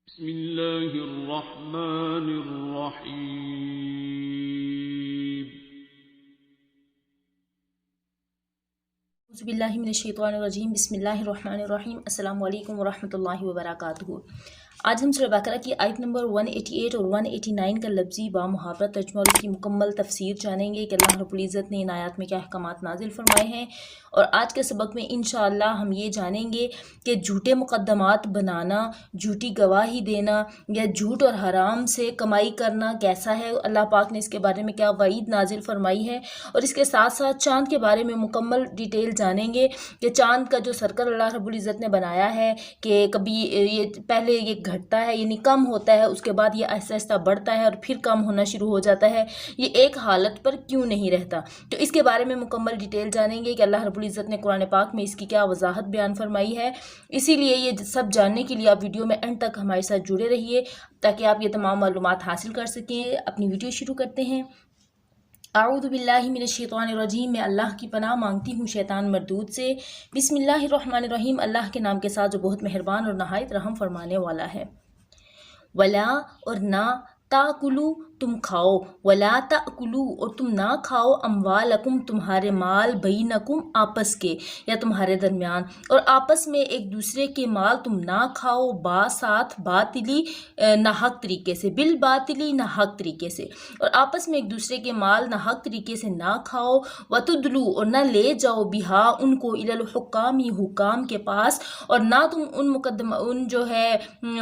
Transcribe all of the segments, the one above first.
بسم اللہ الرحمن الرحیم۔ اعوذ باللہ من الشیطان الرجیم، بسم اللہ الرحمن الرحیم۔ السلام علیکم ورحمۃ اللہ وبرکاتہ۔ آج ہم سورہ بقرہ کی آیت نمبر 188 اور 189 کا لفظی با محاورہ ترجمہ اور اس کی مکمل تفسیر جانیں گے کہ اللہ رب العزت نے ان آیات میں کیا احکامات نازل فرمائے ہیں، اور آج کے سبق میں انشاءاللہ ہم یہ جانیں گے کہ جھوٹے مقدمات بنانا، جھوٹی گواہی دینا یا جھوٹ اور حرام سے کمائی کرنا کیسا ہے، اللہ پاک نے اس کے بارے میں کیا وعید نازل فرمائی ہے، اور اس کے ساتھ ساتھ چاند کے بارے میں مکمل ڈیٹیل جانیں گے کہ چاند کا جو سرکل اللہ رب العزت نے بنایا ہے کہ کبھی یہ پہلے یہ گھٹتا ہے یعنی کم ہوتا ہے، اس کے بعد یہ آہستہ آہستہ بڑھتا ہے اور پھر کم ہونا شروع ہو جاتا ہے، یہ ایک حالت پر کیوں نہیں رہتا، تو اس کے بارے میں مکمل ڈیٹیل جانیں گے کہ اللہ رب العزت نے قرآن پاک میں اس کی کیا وضاحت بیان فرمائی ہے۔ اسی لیے یہ سب جاننے کے لیے آپ ویڈیو میں اینڈ تک ہمارے ساتھ جڑے رہیے تاکہ آپ یہ تمام معلومات حاصل کر سکیں۔ اپنی ویڈیو شروع کرتے ہیں۔ اعوذ باللہ من الشیطان الرجیم، میں اللہ کی پناہ مانگتی ہوں شیطان مردود سے۔ بسم اللہ الرحمن الرحیم، اللہ کے نام کے ساتھ جو بہت مہربان اور نہایت رحم فرمانے والا ہے۔ ولا اور نہ، تاکلو تم کھاؤ، ولا تاکلو اور تم نہ کھاؤ، اموالکم تمہارے مال، بینکم آپس کے یا تمہارے درمیان، اور آپس میں ایک دوسرے کے مال تم نہ کھاؤ، ساتھ باطلی ناحق طریقے سے، بالباطلی ناحق طریقے سے، اور آپس میں ایک دوسرے کے مال ناحق طریقے سے نہ کھاؤ، وتدلو اور نہ لے جاؤ بہا ان کو، الی الحکام حکام کے پاس، اور نہ تم ان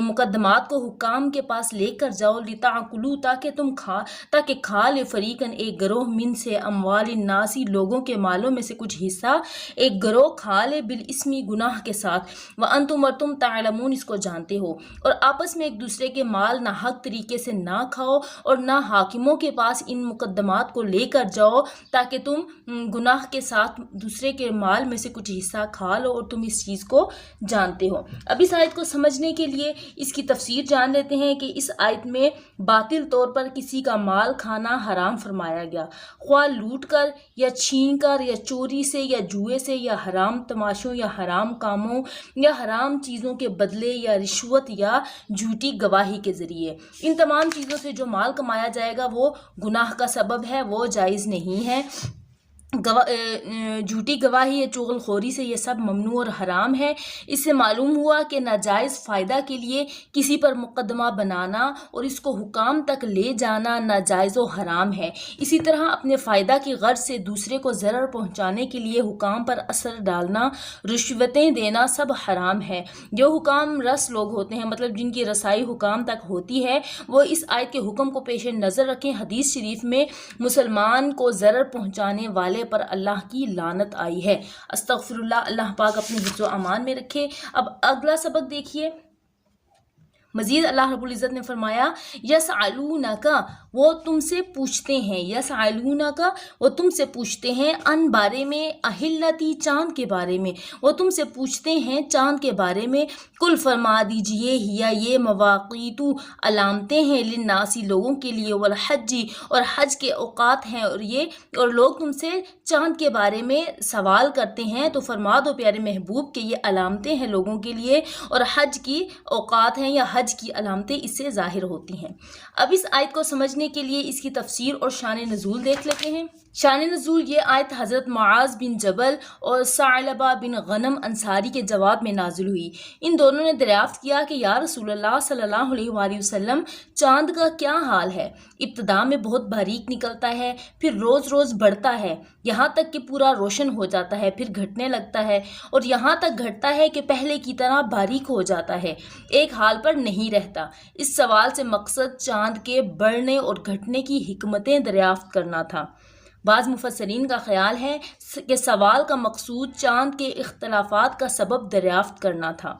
مقدمات کو حکام کے پاس لے کر جاؤ، لتعقلو تاکہ کھا لے فریقاً ایک گروہ، من سے اموال الناسی لوگوں کے مالوں میں سے کچھ حصہ ایک گروہ کھا لے، بالاسمی گناہ کے ساتھ، وانتم اور تم تعلمون اس کو جانتے ہو، اور آپس میں ایک دوسرے کے مال ناحق طریقے سے نہ کھاؤ اور نہ حاکموں کے پاس ان مقدمات کو لے کر جاؤ تاکہ تم گناہ کے ساتھ دوسرے کے مال میں سے کچھ حصہ کھا لو، اور تم اس چیز کو جانتے ہو۔ اب اس آیت کو سمجھنے کے لیے اس کی تفسیر جان لیتے ہیں کہ اس آیت میں باطل طور پر کسی کا مال کھانا حرام فرمایا گیا، خواہ لوٹ کر یا چھین کر یا چوری سے یا جوئے سے یا حرام تماشوں یا حرام کاموں یا حرام چیزوں کے بدلے یا رشوت یا جھوٹی گواہی کے ذریعے، ان تمام چیزوں سے جو مال کمایا جائے گا وہ گناہ کا سبب ہے، وہ جائز نہیں ہے۔ جھوٹی گواہی یا چغل خوری سے یہ سب ممنوع اور حرام ہے۔ اس سے معلوم ہوا کہ ناجائز فائدہ کے لیے کسی پر مقدمہ بنانا اور اس کو حکام تک لے جانا ناجائز و حرام ہے۔ اسی طرح اپنے فائدہ کی غرض سے دوسرے کو ضرر پہنچانے کے لیے حکام پر اثر ڈالنا، رشوتیں دینا سب حرام ہے۔ جو حکام رس لوگ ہوتے ہیں، مطلب جن کی رسائی حکام تک ہوتی ہے، وہ اس آیت کے حکم کو پیش نظر رکھیں۔ حدیث شریف میں مسلمان کو ضرر پہنچانے والے پر اللہ کی لعنت آئی ہے۔ استغفر اللہ، اللہ پاک اپنے حفظ و امان میں رکھے۔ اب اگلا سبق دیکھیے۔ مزید اللہ رب العزت نے فرمایا، یسألونک وہ تم سے پوچھتے ہیں، یسألونک وہ تم سے پوچھتے ہیں، ان بارے میں، اہلتی چاند کے بارے میں، وہ تم سے پوچھتے ہیں چاند کے بارے میں، کل فرما دیجئے، ہیا یہ مواقیت علامتیں ہیں، للناسی لوگوں کے لیے، والحج اور حج کے اوقات ہیں، اور لوگ تم سے چاند کے بارے میں سوال کرتے ہیں تو فرما دو پیارے محبوب کہ یہ علامتیں ہیں لوگوں کے لیے، اور حج کی اوقات ہیں یا حج کی علامتیں اس سے ظاہر ہوتی ہیں۔ اب اس آیت کو سمجھنے کے لیے اس کی تفسیر اور شان نزول دیکھ لیتے ہیں۔ شان نزول، یہ آیت حضرت معاذ بن جبل اور ثعلبہ بن غنم انصاری کے جواب میں نازل ہوئی۔ ان دونوں نے دریافت کیا کہ یا رسول اللہ صلی اللہ علیہ وآلہ وسلم، چاند کا کیا حال ہے؟ ابتدا میں بہت باریک نکلتا ہے، پھر روز روز بڑھتا ہے، یہاں تک کہ پورا روشن ہو جاتا ہے، پھر گھٹنے لگتا ہے، اور یہاں تک گھٹتا ہے کہ پہلے کی طرح باریک ہو جاتا ہے، ایک حال پر نہیں رہتا۔ اس سوال سے مقصد چاند کے بڑھنے اور گھٹنے کی حکمتیں دریافت کرنا تھا۔ بعض مفسرین کا خیال ہے کہ سوال کا مقصود چاند کے اختلافات کا سبب دریافت کرنا تھا۔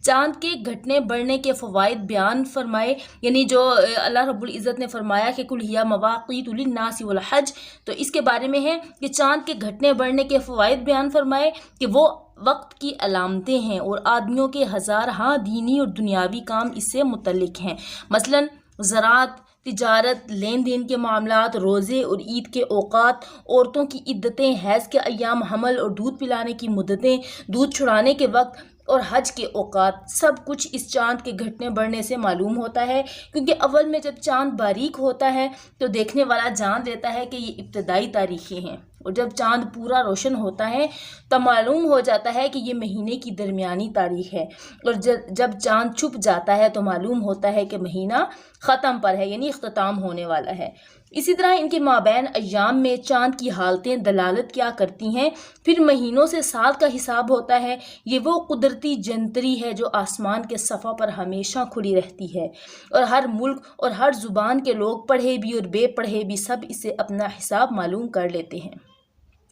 چاند کے گھٹنے بڑھنے کے فوائد بیان فرمائے، یعنی جو اللہ رب العزت نے فرمایا کہ کل ہی مواقیت للناس والحج، تو اس کے بارے میں ہے کہ چاند کے گھٹنے بڑھنے کے فوائد بیان فرمائے کہ وہ وقت کی علامتیں ہیں اور آدمیوں کے ہزارہا دینی اور دنیاوی کام اس سے متعلق ہیں، مثلاً زراعت، تجارت، لین دین کے معاملات، روزے اور عید کے اوقات، عورتوں کی عدتیں، حیض کے ایام، حمل اور دودھ پلانے کی مدتیں، دودھ چھڑانے کے وقت، اور حج کے اوقات سب کچھ اس چاند کے گھٹنے بڑھنے سے معلوم ہوتا ہے، کیونکہ اول میں جب چاند باریک ہوتا ہے تو دیکھنے والا جان لیتا ہے کہ یہ ابتدائی تاریخیں ہیں، اور جب چاند پورا روشن ہوتا ہے تو معلوم ہو جاتا ہے کہ یہ مہینے کی درمیانی تاریخ ہے، اور جب چاند چھپ جاتا ہے تو معلوم ہوتا ہے کہ مہینہ ختم پر ہے، یعنی اختتام ہونے والا ہے۔ اسی طرح ان کے مابین ایام میں چاند کی حالتیں دلالت کیا کرتی ہیں۔ پھر مہینوں سے سال کا حساب ہوتا ہے۔ یہ وہ قدرتی جنتری ہے جو آسمان کے صفحہ پر ہمیشہ کھلی رہتی ہے، اور ہر ملک اور ہر زبان کے لوگ پڑھے بھی اور بے پڑھے بھی سب اسے اپنا حساب معلوم کر لیتے ہیں۔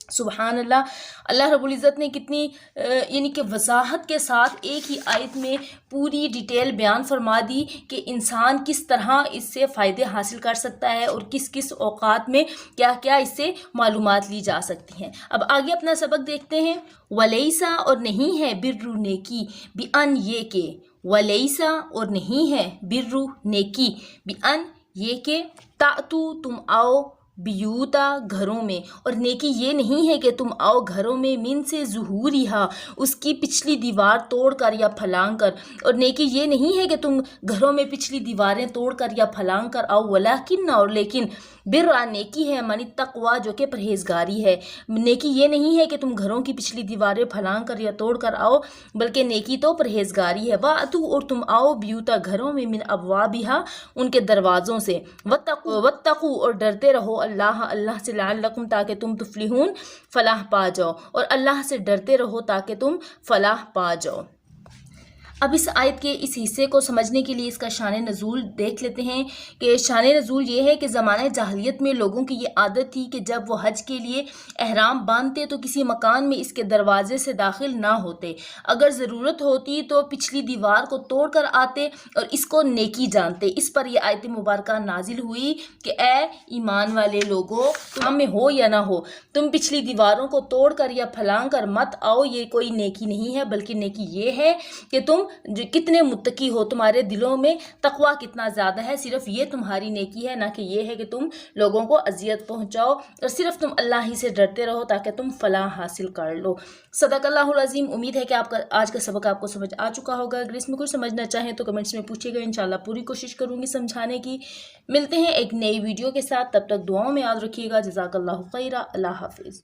سبحان اللہ، اللہ رب العزت نے کتنی یعنی کہ وضاحت کے ساتھ ایک ہی آیت میں پوری ڈیٹیل بیان فرما دی کہ انسان کس طرح اس سے فائدے حاصل کر سکتا ہے اور کس کس اوقات میں کیا کیا اس سے معلومات لی جا سکتی ہیں۔ اب آگے اپنا سبق دیکھتے ہیں۔ ولیسا اور نہیں ہے برو نیکی بِأَن یہ کہ، ولیسا اور نہیں ہے برو نیکی بِأَن یہ کہ، تَأْتُو تم آؤ، بیوتا گھروں میں، اور نیکی یہ نہیں ہے کہ تم آؤ گھروں میں، من سے ظہوریہا اس کی پچھلی دیوار توڑ کر یا پھلانگ کر، اور نیکی یہ نہیں ہے کہ تم گھروں میں پچھلی دیواریں توڑ کر یا پھلانگ کر آؤ، ولیکن اور لیکن، برا نیکی ہے من التقوی جو کہ پرہیزگاری ہے۔ نیکی یہ نہیں ہے کہ تم گھروں کی پچھلی دیواریں پھلانگ کر یا توڑ کر آؤ، بلکہ نیکی تو پرہیزگاری ہے۔ وَأْتُوا اور تم آؤ، بیوتا گھروں میں، من ابوابہا ان کے دروازوں سے، وَاتَّقُوا اور ڈرتے رہو اللہ سے، لعلکم تاکہ تم تفلحون فلاح پا جاؤ، اور اللہ سے ڈرتے رہو تاکہ تم فلاح پا جاؤ۔ اب اس آیت کے اس حصے کو سمجھنے کے لیے اس کا شان نزول دیکھ لیتے ہیں کہ شان نزول یہ ہے کہ زمانہ جاہلیت میں لوگوں کی یہ عادت تھی کہ جب وہ حج کے لیے احرام باندھتے تو کسی مکان میں اس کے دروازے سے داخل نہ ہوتے، اگر ضرورت ہوتی تو پچھلی دیوار کو توڑ کر آتے اور اس کو نیکی جانتے۔ اس پر یہ آیت مبارکہ نازل ہوئی کہ اے ایمان والے لوگو، تم میں ہو یا نہ ہو، تم پچھلی دیواروں کو توڑ کر یا پھلانگ کر مت آؤ، یہ کوئی نیکی نہیں ہے، بلکہ نیکی یہ ہے کہ تم جو کتنے متقی ہو، تمہارے دلوں میں تقوی کتنا زیادہ ہے، صرف یہ تمہاری نیکی ہے، نہ کہ یہ ہے کہ تم لوگوں کو اذیت پہنچاؤ، اور صرف تم اللہ ہی سے ڈرتے رہو تاکہ تم فلاح حاصل کر لو۔ صدق اللہ العظیم۔ امید ہے کہ آج کا سبق آپ کو سمجھ آ چکا ہوگا۔ اگر اس میں کچھ سمجھنا چاہیں تو کمنٹس میں پوچھے گا، انشاءاللہ پوری کوشش کروں گی سمجھانے کی۔ ملتے ہیں ایک نئی ویڈیو کے ساتھ، تب تک دعاؤں میں یاد رکھیے گا۔ جزاک اللہ خیرہ۔ اللہ حافظ۔